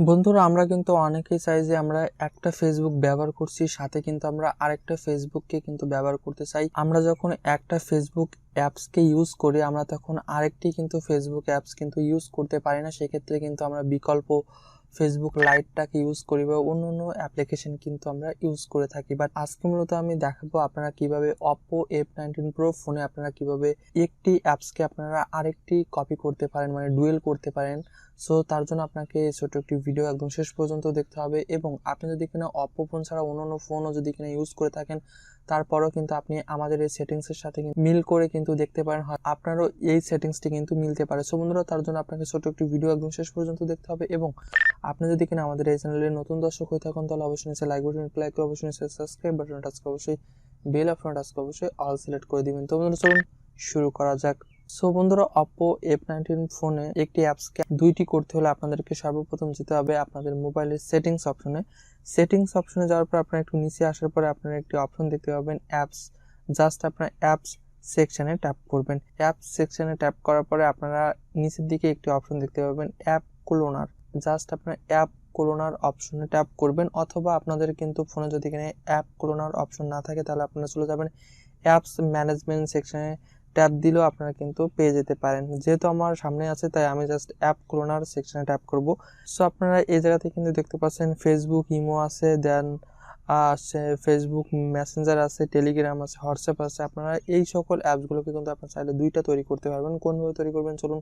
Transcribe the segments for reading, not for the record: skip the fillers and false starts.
বন্ধুরা আমরা কিন্তু অনেকেই চাই যে আমরা একটা ফেসবুক ব্যবহার করছি সাথে কিন্তু আমরা আরেকটা ফেসবুককে কিন্তু ব্যবহার করতে চাই। আমরা যখন একটা ফেসবুক অ্যাপসকে ইউজ করি আমরা তখন আরেকটি কিন্তু ফেসবুক অ্যাপস কিন্তু ইউজ করতে পারি না। সেক্ষেত্রে কিন্তু আমরা বিকল্প ফেসবুক লাইটটাকে ইউজ করি বা অন্য অ্যাপ্লিকেশন কিন্তু আমরা ইউজ করে থাকি। বাট আজকে মূলত আমি দেখাবো আপনারা কিভাবে Oppo F19 Pro ফোনে আপনারা কিভাবে একটি অ্যাপসকে আপনারা আরেকটি কপি করতে পারেন, মানে ডুয়েল করতে পারেন। সো তার জন্য আপনাকে ছোট একটি ভিডিও একদম শেষ পর্যন্ত দেখতে হবে। এবং আপনি যদি কিনা Oppo ফোন ছাড়া অন্য ফোনও যদি কিনা ইউজ করে থাকেন তারপরও কিন্তু আপনি আমাদের এই সেটিংসের সাথে মিল করে কিন্তু দেখতে পারেন, হয় আপনারও এই সেটিংসটি কিন্তু মিলতে পারে। সো বন্ধুরা তার জন্য আপনাকে ছোট একটি ভিডিও একদম শেষ পর্যন্ত দেখতে হবে। এবং আপনি যদি কিনা আমাদের এই চ্যানেলে নতুন দর্শক হয়ে থাকেন তাহলে অবশ্যই নিচে লাইক বাটন ক্লিক করে অবশ্যই নিচে সাবস্ক্রাইব বাটন টাচ করে অবশ্যই বেল আইকন টাচ করে অবশ্যই অল সিলেক্ট করে দিবেন। তো বন্ধুরা চলুন শুরু করা যাক। সো বন্ধুরা Oppo F19 ফোনে একটি অ্যাপসকে দুইটি করতে হলে আপনাদেরকে সর্বপ্রথম যেতে হবে আপনাদের মোবাইলের সেটিংস অপশনে। সেটিংস অপশনে যাওয়ার পর আপনারা একটু নিচে আসার পরে আপনারা একটি অপশন দেখতে পাবেন অ্যাপস। জাস্ট আপনারা অ্যাপস সেকশনে ট্যাপ করবেন। অ্যাপস সেকশনে ট্যাপ করার পরে আপনারা নিচের দিকে একটি অপশন দেখতে পাবেন অ্যাপ ক্লোনার। জাস্ট আপনার অ্যাপ ক্লোনার অপশনে ট্যাপ করবেন, অথবা আপনাদের কিন্তু ফোনে যদি এখানে অ্যাপ ক্লোনার অপশন না থাকে তাহলে আপনারা চলে যাবেন অ্যাপস ম্যানেজমেন্ট সেকশনে ট্যাপ দিলেও আপনারা কিন্তু পেয়ে যেতে পারেন। যেহেতু আমার সামনে আছে তাই আমি জাস্ট অ্যাপ ক্লোনার সেকশনে ট্যাপ করব। সো আপনারা এই জায়গাতে কিন্তু দেখতে পাচ্ছেন ফেসবুক, ইমো আছে, দেন আছে ফেসবুক মেসেঞ্জার আছে, টেলিগ্রাম আছে, হোয়াটসঅ্যাপ আছে। আপনারা এই সকল অ্যাপসগুলোকে কিন্তু আপনারা চাইলে দুইটা তৈরি করতে পারবেন। কোনভাবে তৈরি করবেন চলুন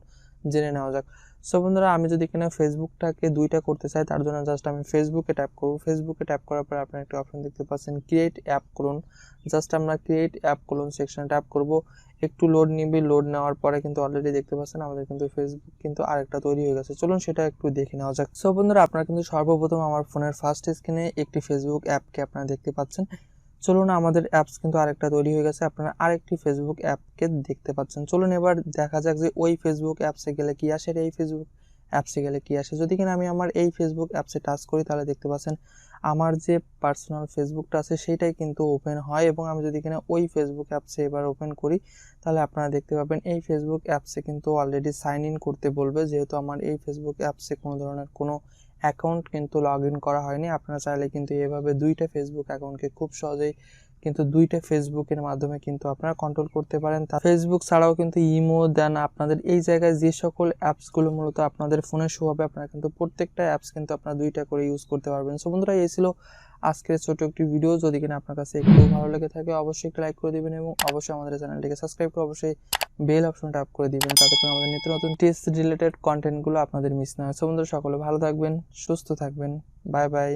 জেনে নেওয়া যাক। সো বন্ধুরা আমি যদি কিনা ফেসবুকটাকে দুইটা করতে চাই তার জন্য জাস্ট আমি ফেসবুকে ট্যাপ করব। ফেসবুকে ট্যাপ করার পরে আপনারা একটা অপশন দেখতে পাচ্ছেন ক্রিয়েট অ্যাপ ক্লোন। জাস্ট আমরা ক্রিয়েট অ্যাপ ক্লোন সেকশনে ট্যাপ করব। একটু লোড নিবে, লোড নেওয়ার পরে কিন্তু অলরেডি দেখতে পাচ্ছেন আমাদের কিন্তু ফেসবুক কিন্তু আরেকটা তৈরি হয়ে গেছে। চলুন সেটা একটু দেখে নেওয়া যাক। সো বন্ধুরা আপনারা কিন্তু সর্বপ্রথম আমার ফোনের ফার্স্ট স্ক্রিনে একটি ফেসবুক অ্যাপকে আপনারা দেখতে পাচ্ছেন। চলুন আমাদের অ্যাপস কিন্তু আরেকটা তৈরি হয়ে গেছে, আপনারা আরেকটি ফেসবুক অ্যাপকে দেখতে পাচ্ছেন। চলুন এবার দেখা যাক যে ওই ফেসবুক অ্যাপসে গেলে কি আসে, এই ফেসবুক অ্যাপসে গেলে কি আসে। যদি কিনা আমি আমার এই ফেসবুক অ্যাপসে টাচ করি তাহলে দেখতে পাচ্ছেন আমার যে পার্সোনাল ফেসবুকটা আছে সেইটাই কিন্তু ওপেন হয়। এবং আমি যদি কিনা ওই ফেসবুক অ্যাপসে এবার ওপেন করি তাহলে আপনারা দেখতে পাবেন এই ফেসবুক অ্যাপসে কিন্তু অলরেডি সাইন ইন করতে বলবে, যেহেতু আমার এই ফেসবুক অ্যাপসে কোনো ধরনের কোনো অ্যাকাউন্ট কিন্তু লগ ইন করা হয়নি। আপনারা চাইলে কিন্তু এভাবে দুইটা ফেসবুক অ্যাকাউন্টকে খুব সহজেই কিন্তু দুইটা ফেসবুকের মাধ্যমে কিন্তু আপনারা কন্ট্রোল করতে পারেন। ফেসবুক ছাড়াও কিন্তু ইমো, দেন আপনাদের এই জায়গায় যে সকল অ্যাপসগুলো মূলত আপনাদের ফোনে শো হবে আপনারা কিন্তু প্রত্যেকটা অ্যাপস কিন্তু আপনারা দুইটা করে ইউজ করতে পারবেন। সো বন্ধুরা এই ছিল আজকের ছোট একটি ভিডিও। যদি কিনা আপনার কাছে একটু ভালো লেগে থাকে অবশ্যই একটা লাইক করে দিবেন এবং অবশ্যই আমাদের চ্যানেলটিকে সাবস্ক্রাইব করে অবশ্যই বেল অপশন ট্যাপ করে দিবেন, যাতে করে আমাদের নিত্য নতুন টেস্ট রিলেটেড কন্টেন্টগুলো আপনাদের মিস না হয়। সো বন্ধুরা সকলে ভালো থাকবেন, সুস্থ থাকবেন, বাই বাই।